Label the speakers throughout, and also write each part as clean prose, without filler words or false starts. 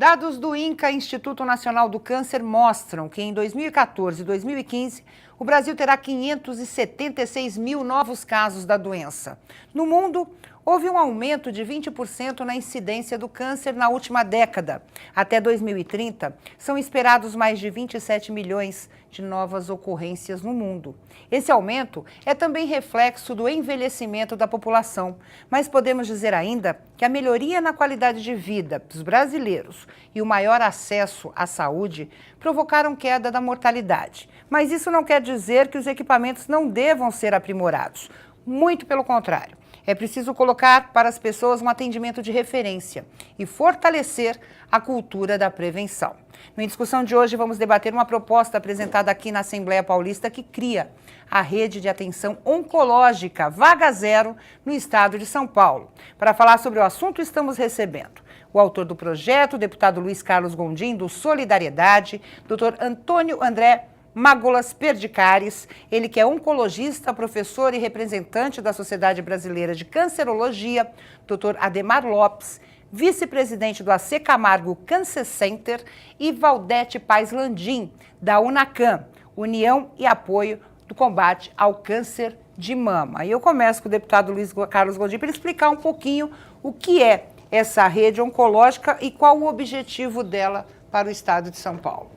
Speaker 1: Dados do INCA, Instituto Nacional do Câncer, mostram que em 2014 e 2015, o Brasil terá 576 mil novos casos da doença. No mundo, houve um aumento de 20% na incidência do câncer na última década. Até 2030, são esperados mais de 27 milhões de novas ocorrências no mundo. Esse aumento é também reflexo do envelhecimento da população, mas podemos dizer ainda que a melhoria na qualidade de vida dos brasileiros e o maior acesso à saúde provocaram queda da mortalidade. Mas isso não quer dizer que os equipamentos não devam ser aprimorados. Muito pelo contrário. É preciso colocar para as pessoas um atendimento de referência e fortalecer a cultura da prevenção. Na discussão de hoje, vamos debater uma proposta apresentada aqui na Assembleia Paulista que cria a rede de atenção oncológica Vaga Zero no estado de São Paulo. Para falar sobre o assunto, estamos recebendo o autor do projeto, o deputado Luiz Carlos Gondim, do Solidariedade, doutor Antônio André Magolas Perdicares, ele que é oncologista, professor e representante da Sociedade Brasileira de Cancerologia, Dr. Ademar Lopes, vice-presidente do AC Camargo Cancer Center, e Valdete Paes Landim, da UNACAM, União e Apoio do Combate ao Câncer de Mama. E eu começo com o deputado Luiz Carlos Gondim para explicar um pouquinho o que é essa rede oncológica e qual o objetivo dela para o estado de São Paulo.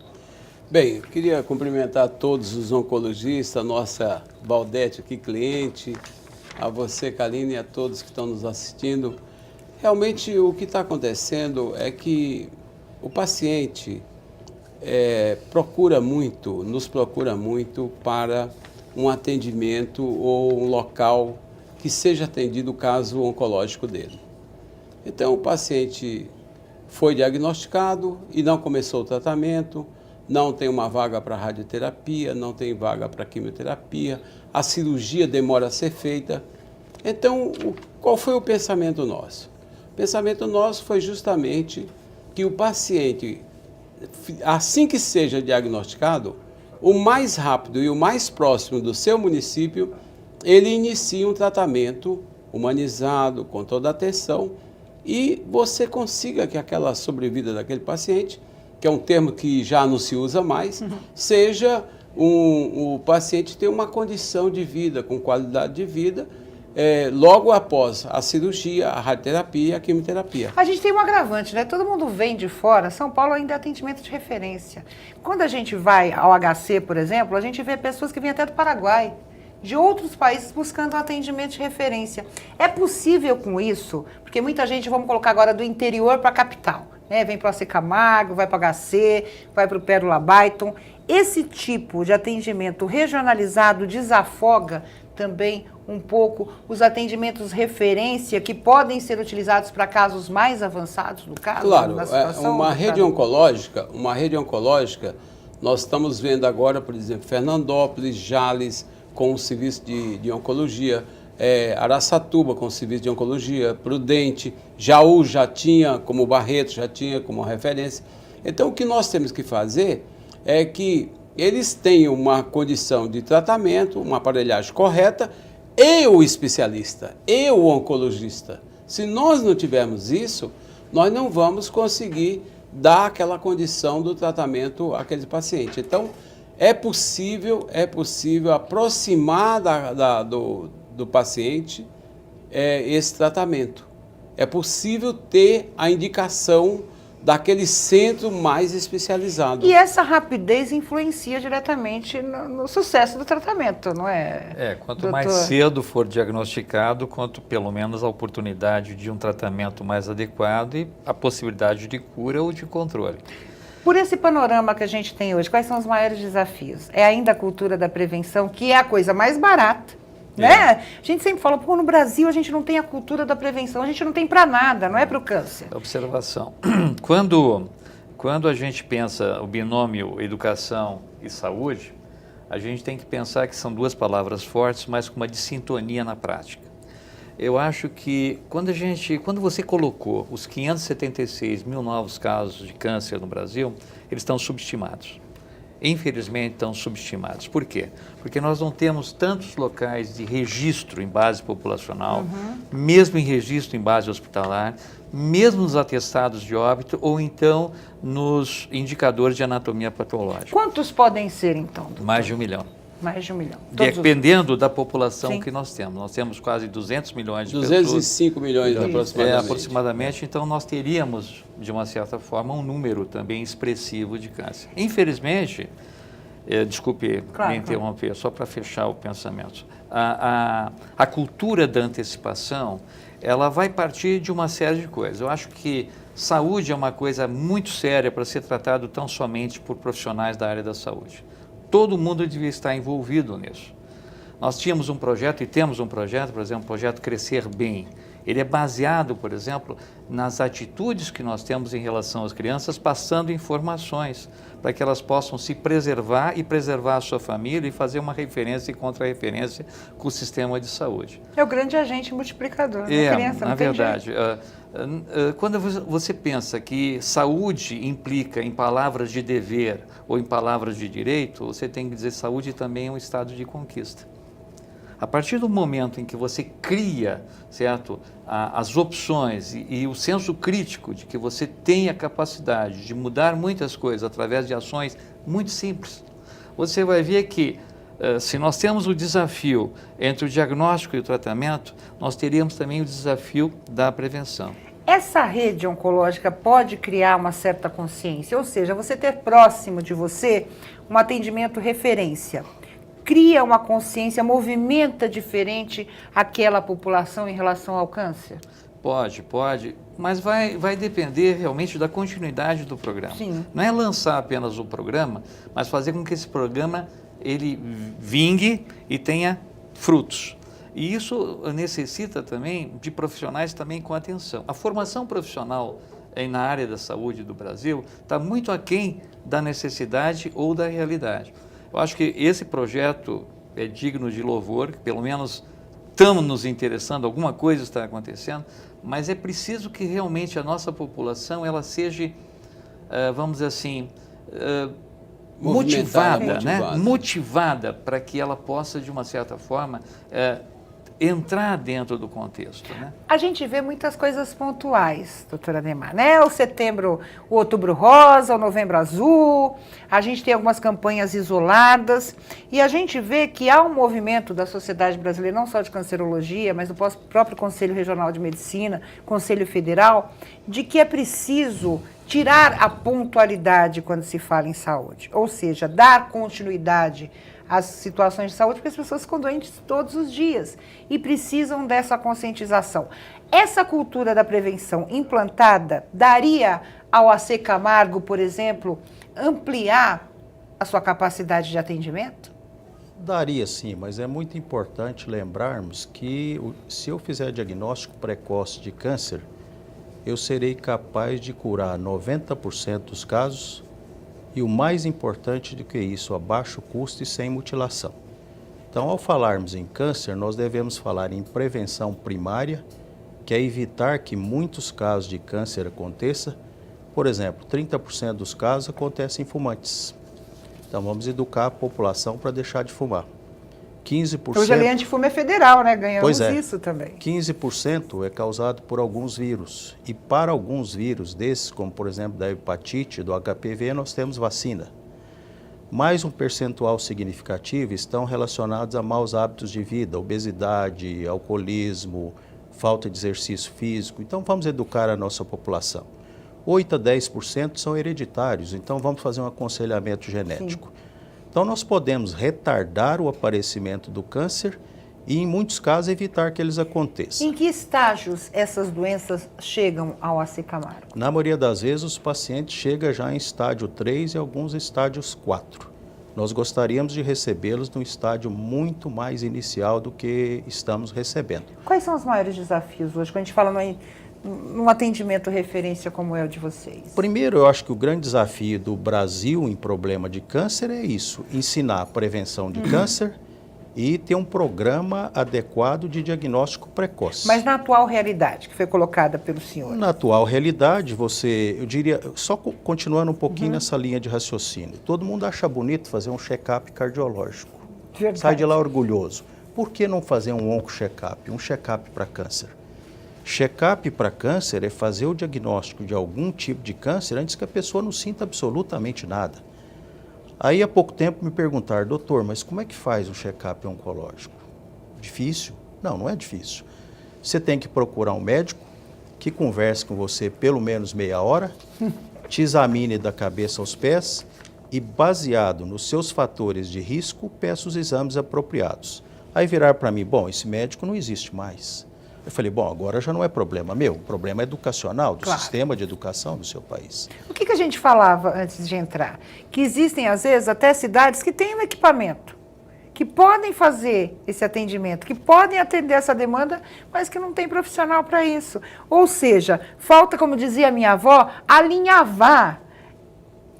Speaker 2: Bem, eu queria cumprimentar todos os oncologistas, a nossa Valdete aqui, cliente, a você, Kaline, e a todos que estão nos assistindo. Realmente o que está acontecendo é que o paciente nos procura muito para um atendimento ou um local que seja atendido o caso oncológico dele. Então o paciente foi diagnosticado e não começou o tratamento, não tem uma vaga para radioterapia, não tem vaga para quimioterapia, a cirurgia demora a ser feita. Então, qual foi o pensamento nosso? O pensamento nosso foi justamente que o paciente, assim que seja diagnosticado, o mais rápido e o mais próximo do seu município, ele inicie um tratamento humanizado, com toda a atenção, e você consiga que aquela sobrevida daquele paciente, que é um termo que já não se usa mais, seja o paciente ter uma condição de vida, com qualidade de vida, logo após a cirurgia, a radioterapia e a quimioterapia.
Speaker 1: A gente tem um agravante, né? Todo mundo vem de fora, São Paulo ainda é atendimento de referência. Quando a gente vai ao HC, por exemplo, a gente vê pessoas que vêm até do Paraguai, de outros países buscando um atendimento de referência. É possível com isso? Porque muita gente, vamos colocar agora, do interior para a capital. Vem para o AC Camargo, vai para o HC, vai para o Pérola Byton. Esse tipo de atendimento regionalizado desafoga também um pouco os atendimentos referência que podem ser utilizados para casos mais avançados do caso?
Speaker 2: Claro,
Speaker 1: situação,
Speaker 2: uma rede oncológica, nós estamos vendo agora, por exemplo, Fernandópolis, Jales, com o serviço de oncologia, Araçatuba com o serviço de oncologia, Prudente, Jaú já tinha, como Barreto já tinha como referência. Então o que nós temos que fazer é que eles tenham uma condição de tratamento, uma aparelhagem correta, e o especialista, e o oncologista. Se nós não tivermos isso, nós não vamos conseguir dar aquela condição do tratamento àquele paciente. Então é possível aproximar do paciente esse tratamento. É possível ter a indicação daquele centro mais especializado.
Speaker 1: E essa rapidez influencia diretamente no sucesso do tratamento, não é?
Speaker 3: Quanto
Speaker 1: doutor?
Speaker 3: mais cedo for diagnosticado, quanto pelo menos a oportunidade de um tratamento mais adequado e a possibilidade de cura ou de controle.
Speaker 1: Por esse panorama que a gente tem hoje, quais são os maiores desafios? É ainda a cultura da prevenção, que é a coisa mais barata, né? A gente sempre fala, no Brasil a gente não tem a cultura da prevenção, a gente não tem para nada, não é para o câncer.
Speaker 3: Observação. Quando a gente pensa o binômio educação e saúde, a gente tem que pensar que são duas palavras fortes, mas com uma dissintonia na prática. Eu acho que quando você colocou os 576 mil novos casos de câncer no Brasil, eles estão subestimados. infelizmente, estão subestimados. Por quê? Porque nós não temos tantos locais de registro em base populacional, mesmo em registro em base hospitalar, mesmo nos atestados de óbito ou então nos indicadores de anatomia patológica.
Speaker 1: Quantos podem ser, então, doutor?
Speaker 3: Mais de 1 milhão.
Speaker 1: Mais de 1 milhão. Todos
Speaker 3: Dependendo da população
Speaker 1: Sim.
Speaker 3: que nós temos. Nós temos quase 200 milhões de pessoas.
Speaker 2: 205 milhões aproximadamente.
Speaker 3: Aproximadamente, então nós teríamos, de uma certa forma, um número também expressivo de câncer. Infelizmente, desculpe me interromper, só para fechar o pensamento, a cultura da antecipação, ela vai partir de uma série de coisas. Eu acho que saúde é uma coisa muito séria para ser tratado tão somente por profissionais da área da saúde. Todo mundo devia estar envolvido nisso. Nós tínhamos um projeto e temos um projeto, por exemplo, o projeto Crescer Bem. Ele é baseado, por exemplo, nas atitudes que nós temos em relação às crianças, passando informações para que elas possam se preservar e preservar a sua família e fazer uma referência e contra-referência com o sistema de saúde.
Speaker 1: É o grande agente multiplicador. Criança,
Speaker 3: na verdade. Quando você pensa que saúde implica em palavras de dever ou em palavras de direito, você tem que dizer saúde também é um estado de conquista. A partir do momento em que você cria, certo, as opções e o senso crítico de que você tem a capacidade de mudar muitas coisas através de ações muito simples, você vai ver que se nós temos o desafio entre o diagnóstico e o tratamento, nós teríamos também o desafio da prevenção.
Speaker 1: Essa rede oncológica pode criar uma certa consciência, ou seja, você ter próximo de você um atendimento referência. Cria uma consciência, movimenta diferente aquela população em relação ao câncer?
Speaker 3: Pode, mas vai depender realmente da continuidade do programa.
Speaker 1: Sim.
Speaker 3: Não é lançar apenas o programa, mas fazer com que esse programa ele vingue e tenha frutos. E isso necessita também de profissionais também com atenção. A formação profissional na área da saúde do Brasil está muito aquém da necessidade ou da realidade. Eu acho que esse projeto é digno de louvor, que pelo menos estamos nos interessando, alguma coisa está acontecendo, mas é preciso que realmente a nossa população ela seja, vamos dizer assim, motivada para que ela possa, de uma certa forma, entrar dentro do contexto, né?
Speaker 1: A gente vê muitas coisas pontuais, doutora Adhemar, né? O setembro, o outubro rosa, o novembro azul, a gente tem algumas campanhas isoladas e a gente vê que há um movimento da sociedade brasileira, não só de cancerologia, mas do próprio Conselho Regional de Medicina, Conselho Federal, de que é preciso tirar a pontualidade quando se fala em saúde, ou seja, dar continuidade as situações de saúde, porque as pessoas ficam doentes todos os dias e precisam dessa conscientização. Essa cultura da prevenção implantada daria ao AC Camargo, por exemplo, ampliar a sua capacidade de atendimento?
Speaker 4: Daria sim, mas é muito importante lembrarmos que se eu fizer diagnóstico precoce de câncer, eu serei capaz de curar 90% dos casos. E o mais importante do que isso, a baixo custo e sem mutilação. Então, ao falarmos em câncer, nós devemos falar em prevenção primária, que é evitar que muitos casos de câncer aconteçam. Por exemplo, 30% dos casos acontecem em fumantes. Então, vamos educar a população para deixar de fumar. 15%...
Speaker 1: Hoje a lei antifumo é federal, né? Ganhamos isso também.
Speaker 4: 15% é causado por alguns vírus. E para alguns vírus desses, como por exemplo da hepatite, do HPV, nós temos vacina. Mais um percentual significativo estão relacionados a maus hábitos de vida, obesidade, alcoolismo, falta de exercício físico. Então vamos educar a nossa população. 8 a 10% são hereditários, então vamos fazer um aconselhamento genético. Sim. Então, nós podemos retardar o aparecimento do câncer e, em muitos casos, evitar que eles aconteçam.
Speaker 1: Em que estágios essas doenças chegam ao AC Camargo?
Speaker 4: Na maioria das vezes, os pacientes chegam já em estágio 3 e alguns estágios 4. Nós gostaríamos de recebê-los num estágio muito mais inicial do que estamos recebendo.
Speaker 1: Quais são os maiores desafios hoje, quando a gente fala num atendimento referência como é o de vocês?
Speaker 4: Primeiro, eu acho que o grande desafio do Brasil em problema de câncer é isso, ensinar a prevenção de câncer e ter um programa adequado de diagnóstico precoce.
Speaker 1: Mas na atual realidade, que foi colocada pelo senhor?
Speaker 4: Na atual realidade, eu diria, só continuando um pouquinho nessa linha de raciocínio, todo mundo acha bonito fazer um check-up cardiológico.
Speaker 1: Verdade.
Speaker 4: Sai de lá orgulhoso. Por que não fazer um onco-check-up, um check-up para câncer? Check-up para câncer é fazer o diagnóstico de algum tipo de câncer antes que a pessoa não sinta absolutamente nada. Aí, há pouco tempo, me perguntaram, doutor, mas como é que faz um check-up oncológico? Difícil? Não, não é difícil. Você tem que procurar um médico que converse com você pelo menos meia hora, te examine da cabeça aos pés e, baseado nos seus fatores de risco, peça os exames apropriados. Aí virar para mim, bom, esse médico não existe mais. Eu falei, bom, agora já não é problema meu, o problema é educacional, do sistema de educação do seu país.
Speaker 1: O que a gente falava antes de entrar? Que existem, às vezes, até cidades que têm um equipamento, que podem fazer esse atendimento, que podem atender essa demanda, mas que não tem profissional para isso. Ou seja, falta, como dizia a minha avó, alinhavar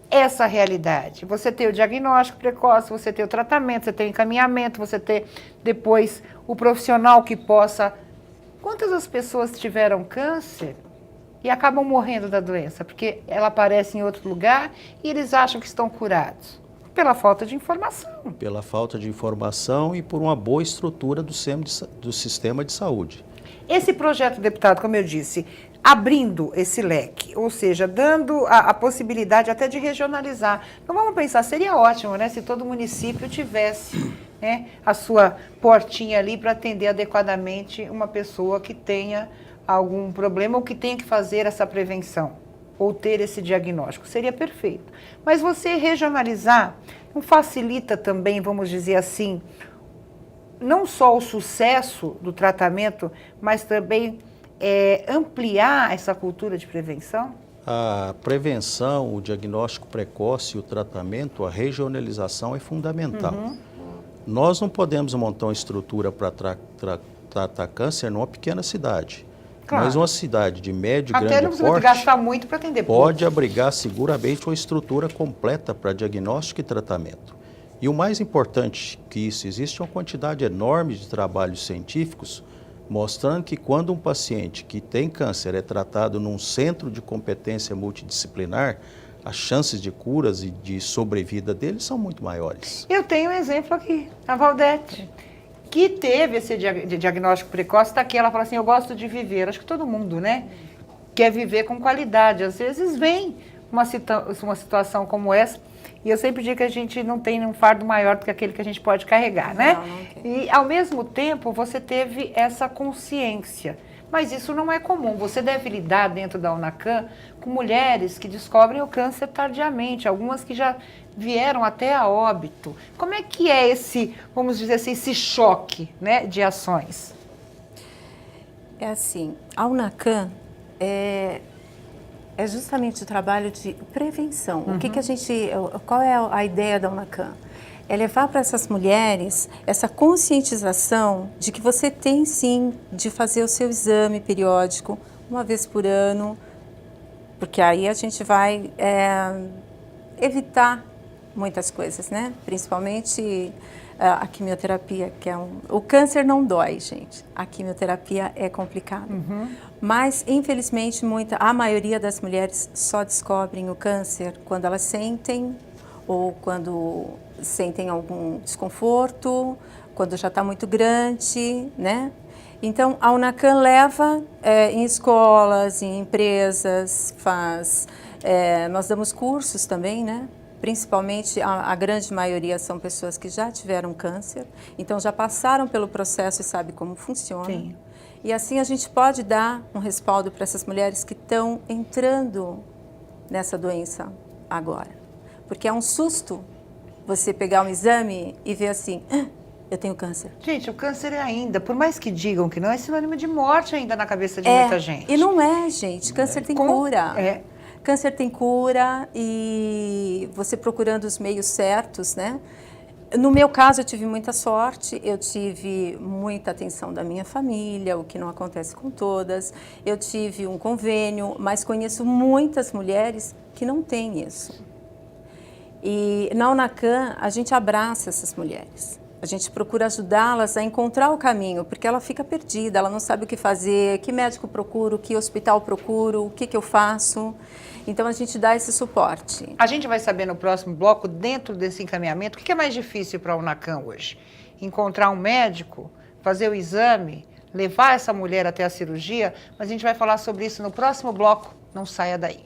Speaker 1: essa realidade. Você tem o diagnóstico precoce, você tem o tratamento, você tem o encaminhamento, você tem depois o profissional que possa... Quantas as pessoas tiveram câncer e acabam morrendo da doença? Porque ela aparece em outro lugar e eles acham que estão curados. Pela falta de informação.
Speaker 4: Pela falta de informação e por uma boa estrutura do sistema de saúde.
Speaker 1: Esse projeto, deputado, como eu disse, abrindo esse leque, ou seja, dando a possibilidade até de regionalizar. Então vamos pensar, seria ótimo, né, se todo município tivesse, né, a sua portinha ali para atender adequadamente uma pessoa que tenha algum problema ou que tenha que fazer essa prevenção ou ter esse diagnóstico. Seria perfeito. Mas você regionalizar não facilita também, vamos dizer assim, não só o sucesso do tratamento, mas também ampliar essa cultura de prevenção?
Speaker 4: A prevenção, o diagnóstico precoce e o tratamento, a regionalização é fundamental. Nós não podemos montar uma estrutura para tratar câncer numa pequena cidade. Claro. Mas uma cidade de médio e grande porte... Até não precisa
Speaker 1: gastar muito para atender pouco.
Speaker 4: Pode abrigar seguramente uma estrutura completa para diagnóstico e tratamento. E o mais importante que isso, existe uma quantidade enorme de trabalhos científicos mostrando que quando um paciente que tem câncer é tratado num centro de competência multidisciplinar, as chances de curas e de sobrevida deles são muito maiores.
Speaker 1: Eu tenho um exemplo aqui, a Valdete, que teve esse diagnóstico precoce, está aqui, ela fala assim, eu gosto de viver. Acho que todo mundo, né, quer viver com qualidade. Às vezes vem uma situação como essa, e eu sempre digo que a gente não tem um fardo maior do que aquele que a gente pode carregar, né? E, ao mesmo tempo, você teve essa consciência. Mas isso não é comum. Você deve lidar dentro da UNACAM com mulheres que descobrem o câncer tardiamente, algumas que já vieram até a óbito. Como é que é esse, vamos dizer assim, esse choque, né, de ações?
Speaker 5: É assim, a UNACAM é justamente o trabalho de prevenção. O que a gente, qual é a ideia da UNACAM? É levar para essas mulheres essa conscientização de que você tem sim de fazer o seu exame periódico uma vez por ano, porque aí a gente vai evitar muitas coisas, né? Principalmente a quimioterapia, que é o câncer não dói, gente. A quimioterapia é complicada. Mas, infelizmente, a maioria das mulheres só descobrem o câncer quando elas sentem ou quando sentem algum desconforto, quando já está muito grande, né? Então, a UNACAM leva em escolas, em empresas, nós damos cursos também, né? Principalmente, a grande maioria são pessoas que já tiveram câncer, então já passaram pelo processo e sabem como funciona. Sim. E assim a gente pode dar um respaldo para essas mulheres que estão entrando nessa doença agora. Porque é um susto você pegar um exame e ver assim, eu tenho câncer.
Speaker 1: Gente, o câncer é ainda, por mais que digam que não, é sinônimo de morte ainda na cabeça de muita gente.
Speaker 5: E não é, gente. Câncer tem cura. Câncer tem cura e você procurando os meios certos, né? No meu caso, eu tive muita sorte, eu tive muita atenção da minha família, o que não acontece com todas. Eu tive um convênio, mas conheço muitas mulheres que não têm isso. E na UNACAM, a gente abraça essas mulheres. A gente procura ajudá-las a encontrar o caminho, porque ela fica perdida, ela não sabe o que fazer, que médico procuro, que hospital procuro, o que eu faço. Então, a gente dá esse suporte.
Speaker 1: A gente vai saber no próximo bloco, dentro desse encaminhamento, o que é mais difícil para a Unacan hoje? Encontrar um médico, fazer o exame, levar essa mulher até a cirurgia, mas a gente vai falar sobre isso no próximo bloco. Não saia daí.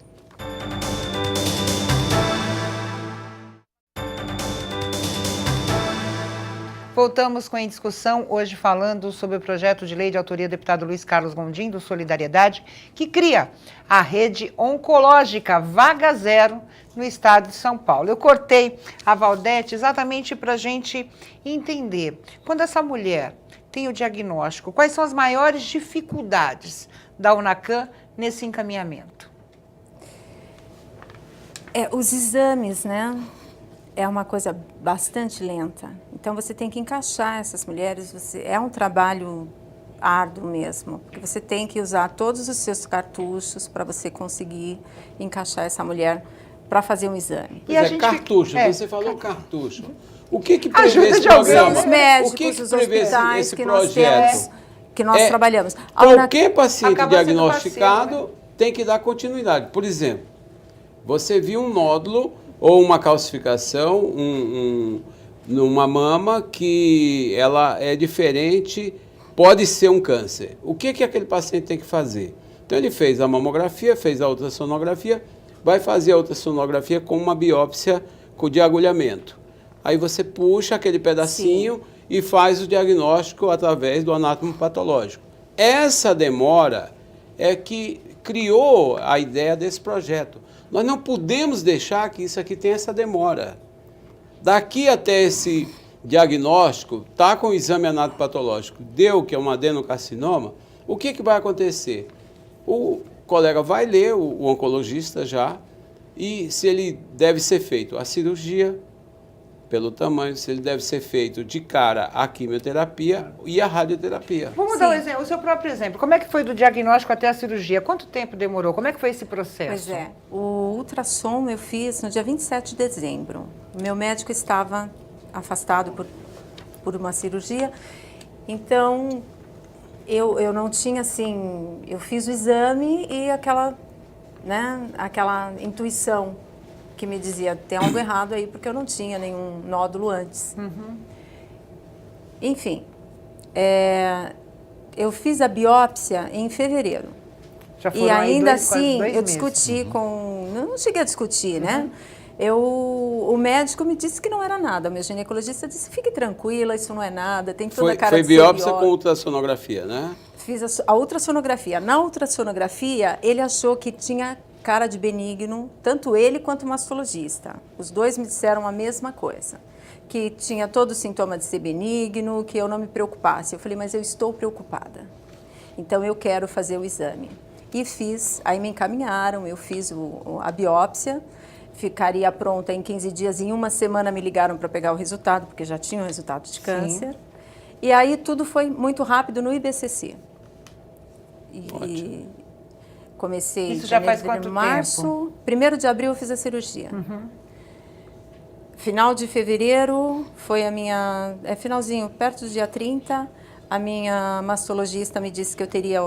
Speaker 1: Voltamos com a discussão, hoje falando sobre o projeto de lei de autoria do deputado Luiz Carlos Gondim, do Solidariedade, que cria a rede oncológica Vaga Zero no estado de São Paulo. Eu cortei a Valdete exatamente para a gente entender, quando essa mulher tem o diagnóstico, quais são as maiores dificuldades da Unacan nesse encaminhamento?
Speaker 5: Os exames, né? É uma coisa bastante lenta. Então, você tem que encaixar essas mulheres. É um trabalho árduo mesmo, porque você tem que usar todos os seus cartuchos para você conseguir encaixar essa mulher para fazer um exame.
Speaker 2: E a gente cartucho, você falou cartucho. O que prevê
Speaker 1: Ajuda
Speaker 2: esse
Speaker 1: de alguém.
Speaker 2: programa?
Speaker 5: Os médicos,
Speaker 2: o que
Speaker 5: os
Speaker 2: prevê
Speaker 5: hospitais
Speaker 2: esse
Speaker 5: que nós
Speaker 2: projeto?
Speaker 5: temos, que nós trabalhamos.
Speaker 2: Qualquer paciente
Speaker 1: acaba sendo
Speaker 2: diagnosticado
Speaker 1: parceiro, né?
Speaker 2: tem que dar continuidade. Por exemplo, você viu um nódulo ou uma calcificação numa mama que ela é diferente, pode ser um câncer. O que aquele paciente tem que fazer? Então ele fez a mamografia, fez a ultrassonografia, vai fazer a ultrassonografia com uma biópsia de agulhamento. Aí você puxa aquele pedacinho
Speaker 5: Sim.
Speaker 2: e faz o diagnóstico através do anátomo patológico. Essa demora é que criou a ideia desse projeto. Nós não podemos deixar que isso aqui tenha essa demora. Daqui até esse diagnóstico, está com o exame anatopatológico, deu que é um adenocarcinoma, o que vai acontecer? O colega vai ler, o oncologista já, e se ele deve ser feito a cirurgia, pelo tamanho, se ele deve ser feito de cara a quimioterapia e a radioterapia.
Speaker 1: Vamos dar um exemplo, o seu próprio exemplo. Como é que foi do diagnóstico até a cirurgia? Quanto tempo demorou? Como é que foi esse processo?
Speaker 5: Pois é, o ultrassom eu fiz no dia 27 de dezembro. O meu médico estava afastado por uma cirurgia, então eu não tinha assim, eu fiz o exame e aquela intuição que me dizia, tem algo errado aí, porque eu não tinha nenhum nódulo antes.
Speaker 1: Uhum.
Speaker 5: Enfim, eu fiz a biópsia em fevereiro.
Speaker 1: Já foram
Speaker 5: E ainda
Speaker 1: quase
Speaker 5: assim,
Speaker 1: dois
Speaker 5: eu
Speaker 1: meses.
Speaker 5: discuti com... Não cheguei a discutir, né? O médico me disse que não era nada. O meu ginecologista disse, fique tranquila, isso não é nada, tem toda a cara
Speaker 2: Foi
Speaker 5: de ser
Speaker 2: biópsia com ultrassonografia, né?
Speaker 5: Fiz a ultrassonografia. Na ultrassonografia, ele achou que tinha cara de benigno, tanto ele quanto o mastologista. Os dois me disseram a mesma coisa, que tinha todo o sintoma de ser benigno, que eu não me preocupasse. Eu falei, mas eu estou preocupada, então eu quero fazer o exame. E fiz, aí me encaminharam, eu fiz a biópsia, ficaria pronta em 15 dias, em uma semana me ligaram para pegar o resultado, porque já tinha o resultado de câncer. Sim. E aí tudo foi muito rápido no IBCC.
Speaker 2: Ótimo.
Speaker 5: Comecei
Speaker 1: Isso já faz quanto
Speaker 5: março,
Speaker 1: tempo?
Speaker 5: 1º de abril eu fiz a cirurgia. Final de fevereiro foi a minha... finalzinho, perto do dia 30, a minha mastologista me disse que eu teria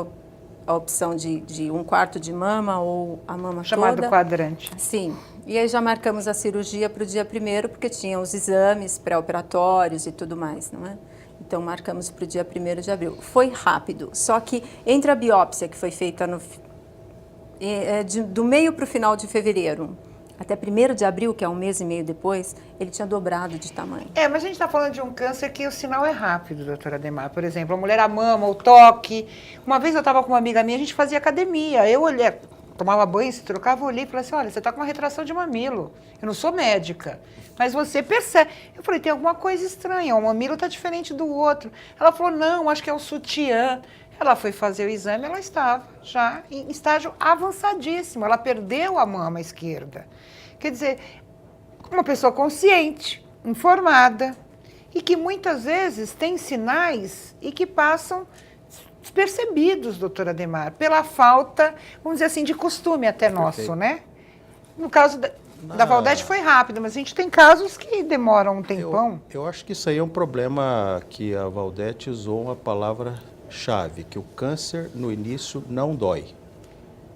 Speaker 5: a opção de 1/4 de mama ou a mama
Speaker 1: Chamado
Speaker 5: toda.
Speaker 1: quadrante.
Speaker 5: Sim. E aí já marcamos a cirurgia para o dia 1º, porque tinha os exames pré-operatórios e tudo mais, não é? Então, marcamos para o dia 1º de abril. Foi rápido, só que entre a biópsia que foi feita do meio para o final de fevereiro, até 1º de abril, que é um mês e meio depois, ele tinha dobrado de tamanho.
Speaker 1: Mas a gente está falando de um câncer que o sinal é rápido, doutora Ademar. Por exemplo, a mulher a mama, o toque. Uma vez eu estava com uma amiga minha, a gente fazia academia. Eu olhei, tomava banho, se trocava, eu olhei e falei assim, olha, você está com uma retração de mamilo. Eu não sou médica, mas você percebe. Eu falei, tem alguma coisa estranha, o mamilo está diferente do outro. Ela falou, não, acho que é o sutiã. Ela foi fazer o exame, ela estava já em estágio avançadíssimo. Ela perdeu a mama esquerda. Quer dizer, uma pessoa consciente, informada, e que muitas vezes tem sinais e que passam despercebidos, doutora Ademar, pela falta, vamos dizer assim, de costume até nosso, né? No caso Da Valdete foi rápido, mas a gente tem casos que demoram um tempão.
Speaker 4: Eu acho que isso aí é um problema que a Valdete usou uma palavra-chave, que o câncer no início não dói.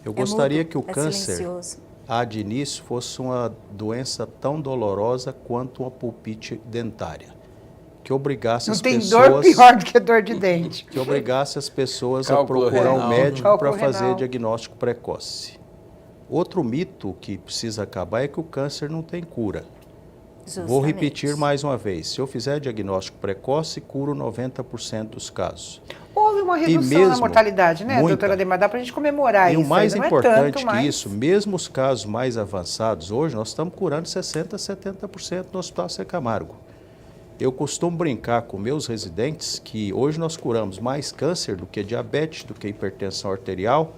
Speaker 4: Eu gostaria
Speaker 5: mudo,
Speaker 4: que o câncer,
Speaker 5: silencioso.
Speaker 4: de início, fosse uma doença tão dolorosa quanto uma pulpite dentária. Que obrigasse
Speaker 1: Não
Speaker 4: as
Speaker 1: tem
Speaker 4: pessoas...
Speaker 1: dor pior do que dor de dente.
Speaker 4: Que obrigasse as pessoas
Speaker 2: Cálculo
Speaker 4: a procurar um
Speaker 2: renal.
Speaker 4: médico
Speaker 1: Cálculo
Speaker 4: para fazer
Speaker 1: renal.
Speaker 4: diagnóstico precoce. Outro mito que precisa acabar é que o câncer não tem cura. Vou
Speaker 5: Justamente.
Speaker 4: repetir mais uma vez. Se eu fizer diagnóstico precoce, curo 90% dos casos.
Speaker 1: Houve uma redução na
Speaker 4: mesmo,
Speaker 1: mortalidade, né,
Speaker 4: muita.
Speaker 1: doutora Ademar? Dá para a gente comemorar
Speaker 4: E
Speaker 1: isso.
Speaker 4: o mais
Speaker 1: ainda
Speaker 4: importante
Speaker 1: não é tanto,
Speaker 4: que
Speaker 1: mas...
Speaker 4: isso, mesmo os casos mais avançados, hoje nós estamos curando 60% a 70% no Hospital Zé Camargo. Eu costumo brincar com meus residentes que hoje nós curamos mais câncer do que diabetes, do que hipertensão arterial,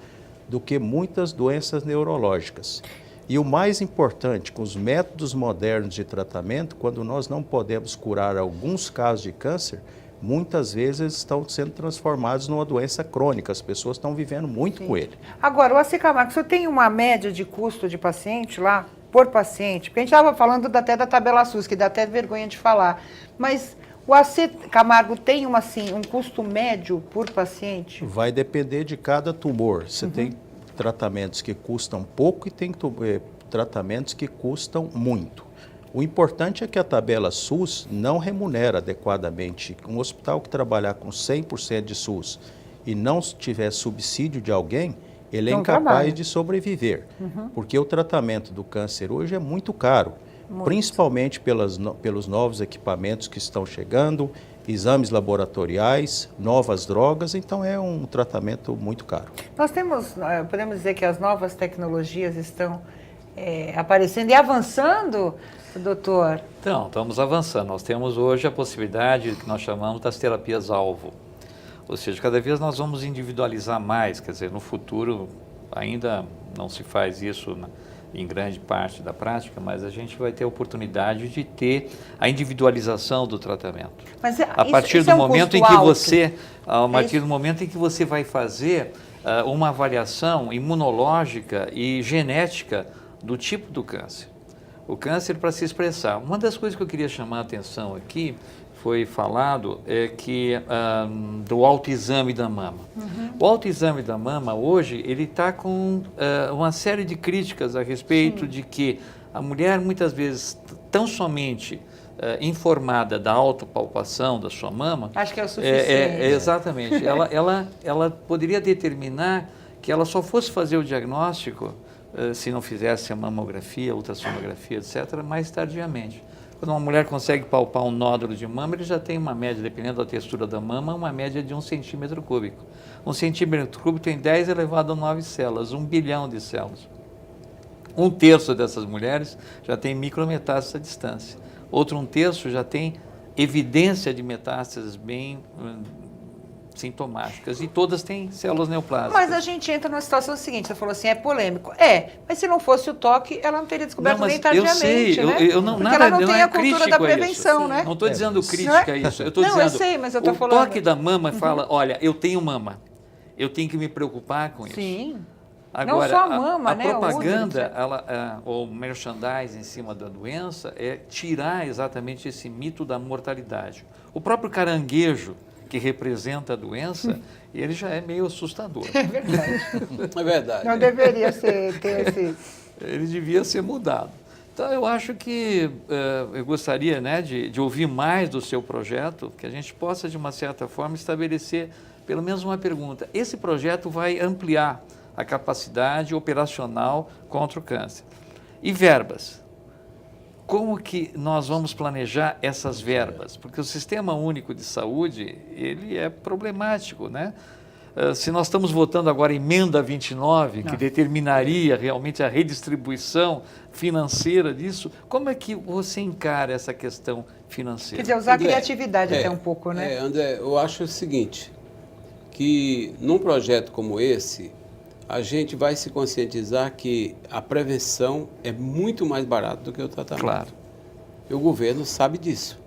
Speaker 4: do que muitas doenças neurológicas. E o mais importante, com os métodos modernos de tratamento, quando nós não podemos curar alguns casos de câncer, muitas vezes eles estão sendo transformados numa doença crônica. As pessoas estão vivendo muito com ele.
Speaker 1: Agora, o AC Camargo, o senhor tem uma média de custo de paciente lá, por paciente? Porque a gente estava falando até da tabela SUS, que dá até vergonha de falar. Mas o AC Camargo tem um custo médio por paciente?
Speaker 4: Vai depender de cada tumor. Você tem tratamentos que custam pouco e tem tratamentos que custam muito. O importante é que a tabela SUS não remunera adequadamente. Um hospital que trabalhar com 100% de SUS e não tiver subsídio de alguém, ele é
Speaker 1: Não
Speaker 4: incapaz
Speaker 1: trabalha.
Speaker 4: de sobreviver. Porque o tratamento do câncer hoje é muito caro, principalmente pelos novos equipamentos que estão chegando, exames laboratoriais, novas drogas, então é um tratamento muito caro.
Speaker 1: Nós temos, podemos dizer que as novas tecnologias estão aparecendo e avançando, doutor?
Speaker 3: Então, estamos avançando. Nós temos hoje a possibilidade que nós chamamos das terapias-alvo. Ou seja, cada vez nós vamos individualizar mais, quer dizer, no futuro ainda não se faz isso em grande parte da prática, mas a gente vai ter a oportunidade de ter a individualização do tratamento.
Speaker 1: Mas
Speaker 3: A partir do momento em que você, a partir do momento em que você vai fazer uma avaliação imunológica e genética do tipo do câncer. O câncer para se expressar. Uma das coisas que eu queria chamar a atenção aqui foi falado do autoexame da mama. O autoexame da mama hoje ele está com uma série de críticas a respeito de que a mulher muitas vezes tão somente informada da autopalpação da sua mama,
Speaker 1: acho que é o suficiente.
Speaker 3: Exatamente. Ela poderia determinar que ela só fosse fazer o diagnóstico se não fizesse a mamografia, ultrassonografia, etc., mais tardiamente. Quando uma mulher consegue palpar um nódulo de mama, ele já tem uma média, dependendo da textura da mama, uma média de 1 centímetro cúbico. 1 centímetro cúbico tem 10 elevado a 9 células, 1 bilhão de células. 1/3 dessas mulheres já tem micrometástase à distância. Outro 1/3 já tem evidência de metástases bem sintomáticas, e todas têm células neoplásicas.
Speaker 1: Mas a gente entra numa situação seguinte, você falou assim, é polêmico. Mas se não fosse o toque, ela não teria descoberto nem tardiamente,
Speaker 3: eu sei,
Speaker 1: né?
Speaker 3: eu não,
Speaker 1: porque
Speaker 3: nada,
Speaker 1: ela não tem
Speaker 3: é
Speaker 1: a cultura da prevenção,
Speaker 3: isso.
Speaker 1: né?
Speaker 3: Não estou dizendo crítica a isso, eu estou
Speaker 1: Não,
Speaker 3: dizendo,
Speaker 1: eu sei, mas eu tô
Speaker 3: o
Speaker 1: falando.
Speaker 3: toque da mama fala, olha, eu tenho mama, eu tenho que me preocupar com isso.
Speaker 1: Sim.
Speaker 3: Agora,
Speaker 1: Não só a mama,
Speaker 3: a
Speaker 1: né?
Speaker 3: propaganda, o merchandising em cima da doença é tirar exatamente esse mito da mortalidade. O próprio caranguejo, que representa a doença, ele já é meio assustador.
Speaker 1: É verdade.
Speaker 2: É verdade.
Speaker 1: Não deveria ter esse...
Speaker 3: Ele devia ser mudado. Então, eu acho que eu gostaria, né, de ouvir mais do seu projeto, que a gente possa, de uma certa forma, estabelecer pelo menos uma pergunta. Esse projeto vai ampliar a capacidade operacional contra o câncer. E verbas? Como que nós vamos planejar essas verbas? Porque o Sistema Único de Saúde, ele é problemático, né? Se nós estamos votando agora a emenda 29, que determinaria realmente a redistribuição financeira disso, como é que você encara essa questão financeira?
Speaker 1: Quer dizer, usar a criatividade até um pouco, né?
Speaker 2: André, eu acho o seguinte, que num projeto como esse, a gente vai se conscientizar que a prevenção é muito mais barata do que o tratamento.
Speaker 3: Claro.
Speaker 2: E o governo sabe disso.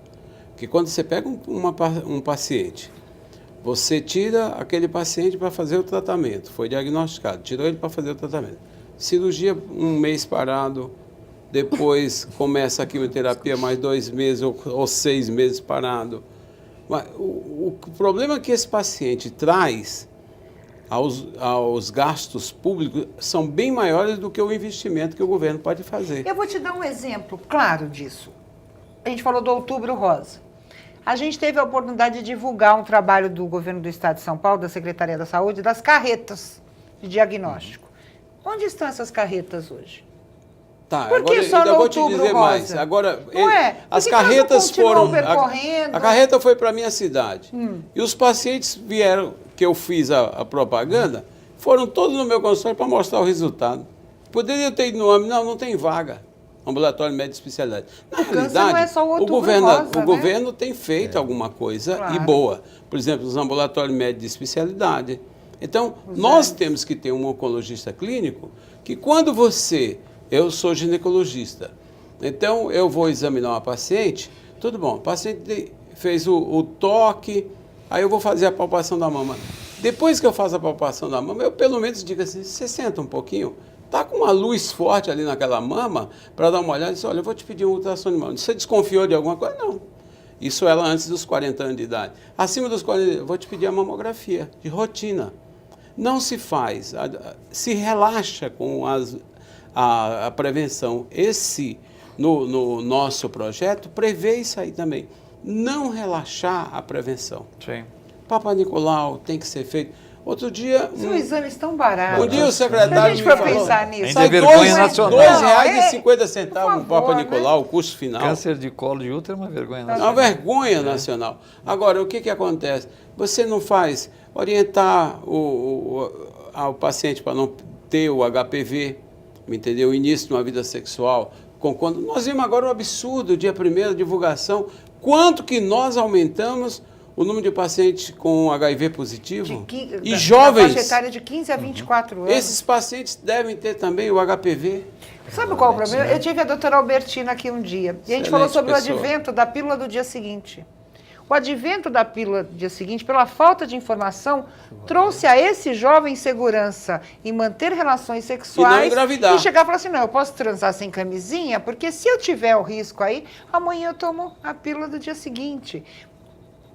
Speaker 2: Porque quando você pega um paciente, você tira aquele paciente para fazer o tratamento, foi diagnosticado, tirou ele para fazer o tratamento. Cirurgia, 1 mês parado, depois começa a quimioterapia mais 2 meses ou 6 meses parado. Mas o problema que esse paciente traz aos gastos públicos são bem maiores do que o investimento que o governo pode fazer.
Speaker 1: Eu vou te dar um exemplo claro disso. A gente falou do Outubro Rosa. A gente teve a oportunidade de divulgar um trabalho do governo do Estado de São Paulo, da Secretaria da Saúde, das carretas de diagnóstico. Onde estão essas carretas hoje?
Speaker 2: Tá,
Speaker 1: Por que
Speaker 2: agora
Speaker 1: só
Speaker 2: ainda
Speaker 1: no
Speaker 2: vou te
Speaker 1: Outubro
Speaker 2: dizer
Speaker 1: Rosa?
Speaker 2: mais. Agora,
Speaker 1: Não é? Por
Speaker 2: as
Speaker 1: que nós não
Speaker 2: carretas
Speaker 1: continuamos
Speaker 2: foram.
Speaker 1: percorrendo?
Speaker 2: A carreta foi para a minha cidade. E os pacientes vieram, que eu fiz a propaganda, foram todos no meu consultório para mostrar o resultado. Poderia ter ido no âmbito, não tem vaga. Ambulatório médico de especialidade. Na realidade,
Speaker 1: não é só o Outubro
Speaker 2: governo,
Speaker 1: Rosa, né?
Speaker 2: governo tem feito alguma coisa
Speaker 1: Claro.
Speaker 2: e boa. Por exemplo, os ambulatórios médicos de especialidade. Então, nós temos que ter um oncologista clínico que quando eu sou ginecologista, então eu vou examinar uma paciente, tudo bom, o paciente fez o toque, aí eu vou fazer a palpação da mama. Depois que eu faço a palpação da mama, eu pelo menos digo assim, você senta um pouquinho, tá com uma luz forte ali naquela mama, para dar uma olhada e dizer, olha, eu vou te pedir um ultrassom de mama. Você desconfiou de alguma coisa? Não. Isso ela antes dos 40 anos de idade. Acima dos 40, eu vou te pedir a mamografia, de rotina. Não se faz, se relaxa com a prevenção. No nosso projeto, prevê isso aí também. Não relaxar a prevenção.
Speaker 3: Sim.
Speaker 2: Papa Nicolau tem que ser feito. Outro dia...
Speaker 1: São exames tão baratos.
Speaker 2: Um dia o
Speaker 1: Se a
Speaker 2: secretário
Speaker 1: gente
Speaker 2: me
Speaker 1: for
Speaker 2: falou...
Speaker 1: pensar nisso...
Speaker 3: Ainda
Speaker 2: Sai
Speaker 3: é vergonha
Speaker 2: R$
Speaker 3: nacional.
Speaker 2: R$2,50 o
Speaker 1: Por
Speaker 2: Papa
Speaker 1: favor,
Speaker 2: Nicolau, o custo final.
Speaker 3: Câncer de colo de útero é uma vergonha
Speaker 2: É
Speaker 3: nacional.
Speaker 2: uma vergonha nacional. Agora, o que acontece? Você não faz orientar o paciente para não ter o HPV, entendeu? O início de uma vida sexual. Nós vimos agora o absurdo, dia 1º, divulgação, quanto que nós aumentamos o número de pacientes com HIV positivo e jovens.
Speaker 1: Da faixa etária de 15 a 24 anos.
Speaker 2: Esses pacientes devem ter também o HPV.
Speaker 1: Sabe qual é o problema? Eu tive a doutora Albertina aqui um dia e a gente falou sobre o advento da pílula do dia seguinte. O advento da pílula do dia seguinte, pela falta de informação, trouxe a esse jovem segurança em manter relações sexuais
Speaker 2: E não engravidar.
Speaker 1: e chegar e falar assim, não, eu posso transar sem camisinha, porque se eu tiver o risco aí, amanhã eu tomo a pílula do dia seguinte.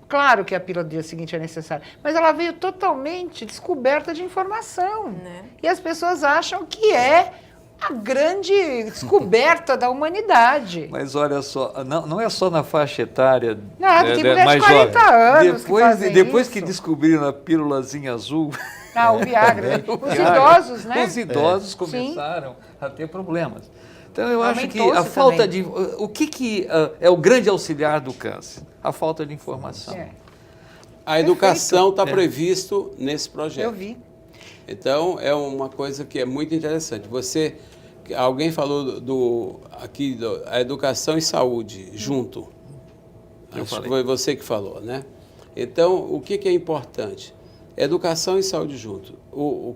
Speaker 1: Claro que a pílula do dia seguinte é necessária, mas ela veio totalmente descoberta de informação.
Speaker 5: Né?
Speaker 1: E as pessoas acham que é a grande descoberta da humanidade.
Speaker 3: Mas olha só, não é só na faixa etária
Speaker 1: Não, tem mulher de
Speaker 3: mais
Speaker 1: 40
Speaker 3: jovem.
Speaker 1: anos que fazem
Speaker 3: Depois
Speaker 1: isso.
Speaker 3: que descobriram a pílulazinha azul,
Speaker 1: Ah, o Viagra. Os
Speaker 3: Viagra,
Speaker 1: idosos, né?
Speaker 3: os idosos
Speaker 1: Sim.
Speaker 3: começaram a ter problemas. Então eu acho que
Speaker 1: Aumentou-se
Speaker 3: a falta
Speaker 1: também.
Speaker 3: de... O que é o grande auxiliar do câncer? A falta de informação.
Speaker 1: É,
Speaker 2: A educação está previsto nesse projeto.
Speaker 1: eu vi.
Speaker 2: Então, é uma coisa que é muito interessante. Alguém falou a educação e saúde junto.
Speaker 3: Eu
Speaker 2: Acho
Speaker 3: falei.
Speaker 2: que foi você que falou, né? Então, o que é importante? Educação e saúde junto.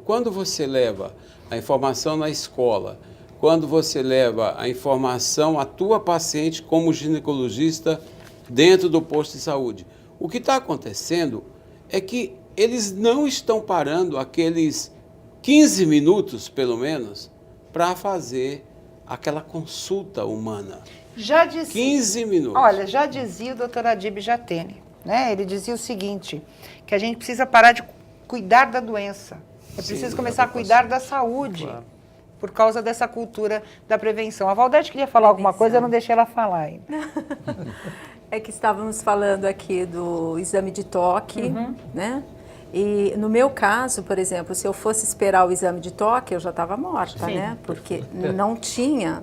Speaker 2: Quando você leva a informação na escola, quando você leva a informação à tua paciente como ginecologista dentro do posto de saúde, o que está acontecendo é que eles não estão parando aqueles 15 minutos, pelo menos, para fazer aquela consulta humana.
Speaker 1: Já dizia,
Speaker 2: 15 minutos.
Speaker 1: olha, já dizia o doutor Adib Jatene, né? Ele dizia o seguinte, que a gente precisa parar de cuidar da doença. É preciso começar a cuidar da saúde.
Speaker 3: Claro.
Speaker 1: Por causa dessa cultura da prevenção. A Valdete queria falar alguma coisa, eu não deixei ela falar ainda.
Speaker 5: É que estávamos falando aqui do exame de toque, né? E no meu caso, por exemplo, se eu fosse esperar o exame de toque, eu já estava morta,
Speaker 1: Sim.
Speaker 5: né? Porque não tinha,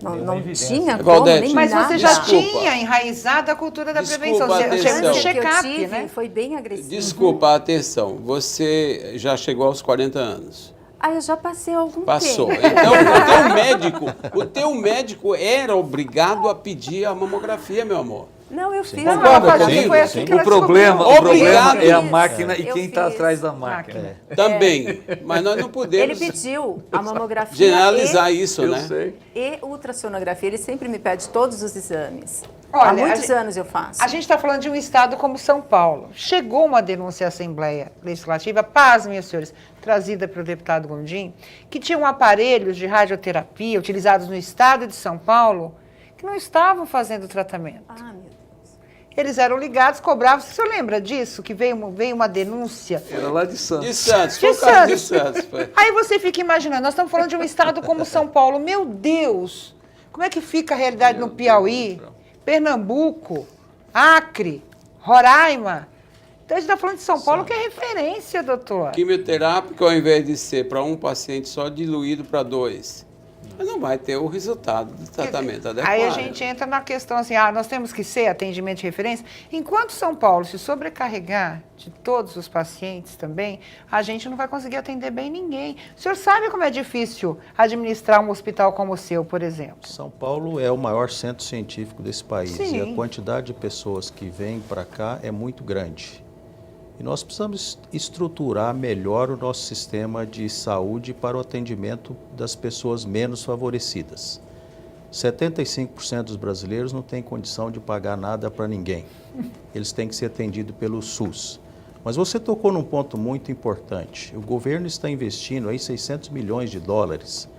Speaker 5: não
Speaker 3: evidência.
Speaker 5: tinha como,
Speaker 2: Valdete,
Speaker 5: nem
Speaker 1: Mas
Speaker 5: nada.
Speaker 1: você já
Speaker 2: Desculpa.
Speaker 1: tinha enraizado a cultura da
Speaker 2: Desculpa,
Speaker 1: prevenção. Você
Speaker 2: atenção.
Speaker 1: chega no
Speaker 5: O que eu
Speaker 1: check-up,
Speaker 5: tive
Speaker 1: né?
Speaker 5: foi bem agressivo.
Speaker 2: Desculpa, atenção. Você já chegou aos 40 anos.
Speaker 5: Ah, eu já passei algum
Speaker 2: Passou.
Speaker 5: tempo.
Speaker 2: Então, o teu médico era obrigado a pedir a mamografia, meu amor.
Speaker 5: Não, eu fiz.
Speaker 1: Não, ela falou que
Speaker 4: Sim,
Speaker 1: foi assim
Speaker 4: sim.
Speaker 1: que ela
Speaker 3: O problema
Speaker 1: descobriu.
Speaker 3: é a
Speaker 5: Fiz.
Speaker 3: máquina e
Speaker 5: Eu
Speaker 3: quem está
Speaker 5: fiz.
Speaker 3: atrás da máquina.
Speaker 2: Também, mas nós não
Speaker 5: Ele
Speaker 2: podemos
Speaker 5: pediu a mamografia
Speaker 2: generalizar isso,
Speaker 3: Eu
Speaker 2: né?
Speaker 3: sei.
Speaker 5: e ultrassonografia. Ele sempre me pede todos os exames.
Speaker 1: Olha,
Speaker 5: Há muitos anos eu faço.
Speaker 1: A gente está falando de um estado como São Paulo. Chegou uma denúncia à Assembleia Legislativa, paz, meus senhores, trazida pelo deputado Gondim, que tinham aparelhos de radioterapia utilizados no estado de São Paulo que não estavam fazendo tratamento.
Speaker 5: Ah, meu Deus.
Speaker 1: Eles eram ligados, cobravam. O senhor lembra disso? Que veio uma denúncia?
Speaker 3: Era lá de Santos.
Speaker 2: De Santos, foi o
Speaker 1: De
Speaker 2: caso de
Speaker 1: Santos.
Speaker 2: Santos. Foi.
Speaker 1: Aí você fica imaginando, nós estamos falando de um estado como São Paulo. Meu Deus! Como é que fica a realidade no Piauí, Pernambuco, Acre, Roraima? Então a gente está falando de São Paulo, que é referência, doutor.
Speaker 2: Quimioterápico, ao invés de ser para um paciente só, diluído para 2. Mas não vai ter o resultado do tratamento adequado.
Speaker 1: Aí a gente entra na questão assim, nós temos que ser atendimento de referência. Enquanto São Paulo se sobrecarregar de todos os pacientes também, a gente não vai conseguir atender bem ninguém. O senhor sabe como é difícil administrar um hospital como o seu, por exemplo?
Speaker 4: São Paulo é o maior centro científico desse país
Speaker 1: Sim.
Speaker 4: e a quantidade de pessoas que vêm para cá é muito grande. E nós precisamos estruturar melhor o nosso sistema de saúde para o atendimento das pessoas menos favorecidas. 75% dos brasileiros não têm condição de pagar nada para ninguém. Eles têm que ser atendidos pelo SUS. Mas você tocou num ponto muito importante. O governo está investindo aí 600 milhões de dólares